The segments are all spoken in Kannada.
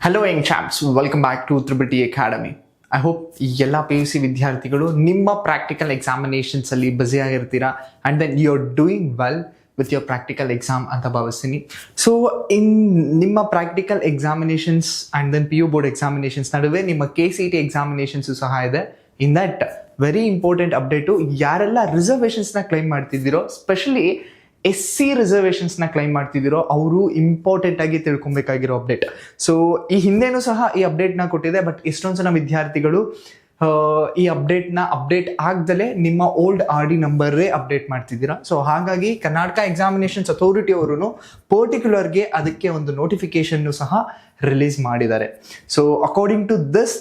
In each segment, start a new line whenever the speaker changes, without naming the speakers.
Hello young chaps, welcome back to triple T academy. I hope ಎಲ್ಲ ಪಿ ಯು ಸಿ ವಿದ್ಯಾರ್ಥಿಗಳು ನಿಮ್ಮ ಪ್ರಾಕ್ಟಿಕಲ್ ಎಕ್ಸಾಮಿನೇಷನ್ಸ್ ಅಲ್ಲಿ ಬ್ಯುಸಿ ಆಗಿರ್ತೀರಾ and then you are doing well with your practical exam ಅಂತ ಭಾವಿಸ್ತೀನಿ. ಸೊ ನಿಮ್ಮ practical examinations and then P U board examinations ನಡುವೆ ನಿಮ್ಮ KCET ಎಕ್ಸಾಮಿನೇಷನ್ಸು ಸಹ ಇದೆ. In that very important update, ಯಾರೆಲ್ಲ ರಿಸರ್ವೇಷನ್ಸ್ನ ಕ್ಲೈಮ್ ಮಾಡ್ತಿದ್ದೀರೋ, ಸ್ಪೆಷಲಿ SC ರಿಸರ್ವೇಷನ್ಸ್ನ ಕ್ಲೈಮ್ ಮಾಡ್ತಿದ್ದೀರೋ ಅವರು ಇಂಪಾರ್ಟೆಂಟ್ ಆಗಿ ತಿಳ್ಕೊಬೇಕಾಗಿರೋ ಅಪ್ಡೇಟ್. ಸೊ ಈ ಹಿಂದೆನೂ ಸಹ ಈ ಅಪ್ಡೇಟ್ನ ಕೊಟ್ಟಿದೆ, ಬಟ್ ಎಷ್ಟೊಂದು ಜನ ವಿದ್ಯಾರ್ಥಿಗಳು ಈ ಅಪ್ಡೇಟ್ ಆಗ್ದಲೇ ನಿಮ್ಮ ಓಲ್ಡ್ RD ನಂಬರೇ ಅಪ್ಡೇಟ್ ಮಾಡ್ತಿದ್ದೀರಾ. ಸೊ ಹಾಗಾಗಿ ಕರ್ನಾಟಕ ಎಕ್ಸಾಮಿನೇಷನ್ಸ್ ಅಥಾರಿಟಿ ಅವರು ಪರ್ಟಿಕ್ಯುಲರ್ಗೆ ಅದಕ್ಕೆ ಒಂದು ನೋಟಿಫಿಕೇಶನ್ ಸಹ ರಿಲೀಸ್ ಮಾಡಿದ್ದಾರೆ. ಸೊ ಅಕಾರ್ಡಿಂಗ್ ಟು ದಿಸ್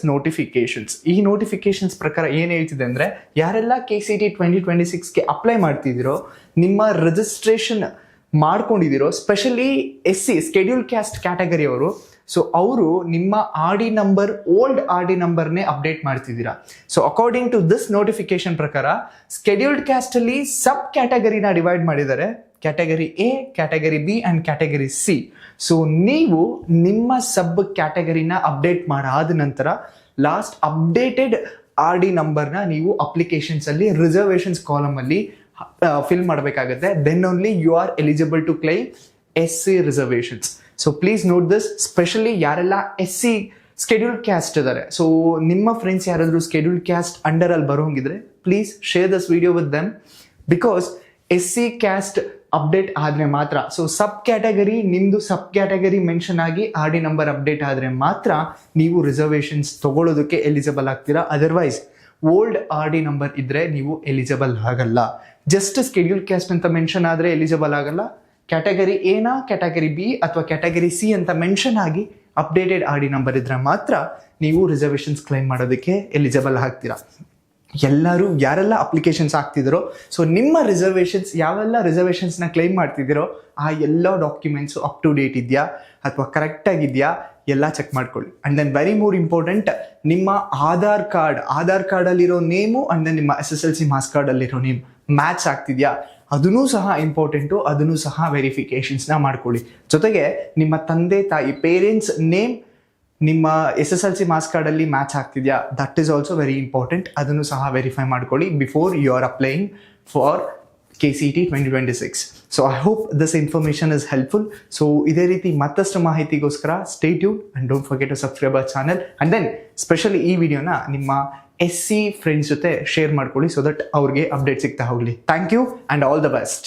ಈ ನೋಟಿಫಿಕೇಶನ್ಸ್ ಪ್ರಕಾರ ಏನು ಹೇಳ್ತಿದೆ ಅಂದರೆ, ಯಾರೆಲ್ಲ KCET 2026ಗೆ ಅಪ್ಲೈ ಮಾಡ್ತಿದ್ದೀರೋ, ನಿಮ್ಮ ರಿಜಿಸ್ಟ್ರೇಷನ್ ಮಾಡ್ಕೊಂಡಿದ್ದೀರೋ, specially SC schedule caste category ಅವರು, ಸೊ ಅವರು ನಿಮ್ಮ RD ನಂಬರ್, ಓಲ್ಡ್ RD ನಂಬರ್ನೇ ಅಪ್ಡೇಟ್ ಮಾಡ್ತಿದ್ದೀರಾ. So according to this notification ಪ್ರಕಾರ ಸ್ಕೆಡ್ಯೂಲ್ಡ್ ಕ್ಯಾಸ್ಟ್ ಅಲ್ಲಿ ಸಬ್ ಕ್ಯಾಟಗರಿನ ಡಿವೈಡ್ ಮಾಡಿದ್ದಾರೆ, category A, category B and category C. So ನೀವು ನಿಮ್ಮ ಸಬ್ ಕ್ಯಾಟಗರಿನ ಅಪ್ಡೇಟ್ ಮಾಡಾದ ನಂತರ ಲಾಸ್ಟ್ ಅಪ್ಡೇಟೆಡ್ RD ನಂಬರ್ನ ನೀವು ಅಪ್ಲಿಕೇಶನ್ಸ್ ಅಲ್ಲಿ ರಿಸರ್ವೇಷನ್ಸ್ ಕಾಲಮ್ ಅಲ್ಲಿ ಫಿಲ್ ಮಾಡಬೇಕಾಗುತ್ತೆ. Then only you are eligible to claim SC reservations. So please note this, specially ಯಾರೆಲ್ಲ SC ಸ್ಕೆಡ್ಯೂಲ್ಡ್ ಕ್ಯಾಸ್ಟ್ ಇದ್ದಾರೆ, ಸೊ ನಿಮ್ಮ ಫ್ರೆಂಡ್ಸ್ ಯಾರಾದರೂ ಸ್ಕೆಡ್ಯೂಲ್ಡ್ ಕ್ಯಾಸ್ಟ್ ಅಂಡರ್ ಅಲ್ಲಿ ಬರೋಂಗಿದ್ರೆ please share this video with them, because SC caste update ಆದರೆ ಮಾತ್ರ, ಸೊ ಸಬ್ ಕ್ಯಾಟಗರಿ ನಿಮ್ಮದು ಸಬ್ ಕ್ಯಾಟಗರಿ ಮೆನ್ಷನ್ ಆಗಿ RD ನಂಬರ್ ಅಪ್ಡೇಟ್ ಆದರೆ ಮಾತ್ರ ನೀವು ರಿಸರ್ವೇಷನ್ಸ್ ತಗೊಳ್ಳೋದಕ್ಕೆ ಎಲಿಜಿಬಲ್ ಆಗ್ತೀರಾ. ಅದರ್ವೈಸ್ ಓಲ್ಡ್ RD ನಂಬರ್ ಇದ್ರೆ ನೀವು ಎಲಿಜಿಬಲ್ ಆಗಲ್ಲ. ಜಸ್ಟ್ ಸ್ಕೆಡ್ಯೂಲ್ ಕ್ಯಾಸ್ಟ್ ಅಂತ ಮೆನ್ಷನ್ ಆದರೆ ಎಲಿಜಿಬಲ್ ಆಗಲ್ಲ. ಕ್ಯಾಟಗರಿ ಎನಾ, ಕ್ಯಾಟಗರಿ B ಅಥವಾ ಕ್ಯಾಟಗರಿ C ಅಂತ ಮೆನ್ಷನ್ ಆಗಿ ಅಪ್ಡೇಟೆಡ್ RD ನಂಬರ್ ಇದ್ರೆ ಮಾತ್ರ ನೀವು ರಿಸರ್ವೇಷನ್ಸ್ ಕ್ಲೈಮ್ ಮಾಡೋದಕ್ಕೆ ಎಲಿಜಿಬಲ್ ಆಗ್ತೀರಾ. ಎಲ್ಲರೂ ಯಾರೆಲ್ಲ ಅಪ್ಲಿಕೇಶನ್ಸ್ ಹಾಕ್ತಿದ್ದೀರೋ, ಸೊ ನಿಮ್ಮ ರಿಸರ್ವೇಷನ್ಸ್ ಯಾವೆಲ್ಲ ರಿಸರ್ವೇಷನ್ಸ್ನ ಕ್ಲೈಮ್ ಮಾಡ್ತಿದ್ದೀರೋ ಆ ಎಲ್ಲ ಡಾಕ್ಯುಮೆಂಟ್ಸು ಅಪ್ ಟು ಡೇಟ್ ಇದೆಯಾ ಅಥವಾ ಕರೆಕ್ಟಾಗಿದೆಯಾ ಎಲ್ಲ ಚೆಕ್ ಮಾಡ್ಕೊಳ್ಳಿ. And then very more important, ನಿಮ್ಮ ಆಧಾರ್ ಕಾರ್ಡಲ್ಲಿರೋ ನೇಮು ಆ್ಯಂಡ್ ದೆನ್ ನಿಮ್ಮ SSLC ಮಾರ್ಕ್ಸ್ ಕಾರ್ಡಲ್ಲಿರೋ ನೇಮ್ ಮ್ಯಾಚ್ ಆಗ್ತಿದೆಯಾ ಅದನ್ನೂ ಸಹ ಇಂಪಾರ್ಟೆಂಟು, ಅದನ್ನು ಸಹ ವೆರಿಫಿಕೇಷನ್ಸ್ನ ಮಾಡ್ಕೊಳ್ಳಿ. ಜೊತೆಗೆ ನಿಮ್ಮ ತಂದೆ ತಾಯಿ ಪೇರೆಂಟ್ಸ್ ನೇಮ್ ನಿಮ್ಮ SSLC ಮಾರ್ಕ್ಸ್ ಕಾರ್ಡಲ್ಲಿ ಮ್ಯಾಚ್ ಆಗ್ತಿದೆಯಾ, that is also very important. ಅದನ್ನು ಸಹ ವೆರಿಫೈ ಮಾಡ್ಕೊಳ್ಳಿ before you are applying for KCET 2026. So I hope this information is helpful. So ಇದೇ ರೀತಿ ಮತ್ತಷ್ಟು ಮಾಹಿತಿಗೋಸ್ಕರ stay tune and don't forget to subscribe our channel. And then specially ಈ ವಿಡಿಯೋನ ನಿಮ್ಮ SC ಫ್ರೆಂಡ್ಸ್ ಜೊತೆ ಶೇರ್ ಮಾಡ್ಕೊಳ್ಳಿ, ಸೊ ದಟ್ ಅವ್ರಿಗೆ ಅಪ್ಡೇಟ್ ಸಿಗ್ತಾ ಹೋಗಲಿ. Thank you and all the best.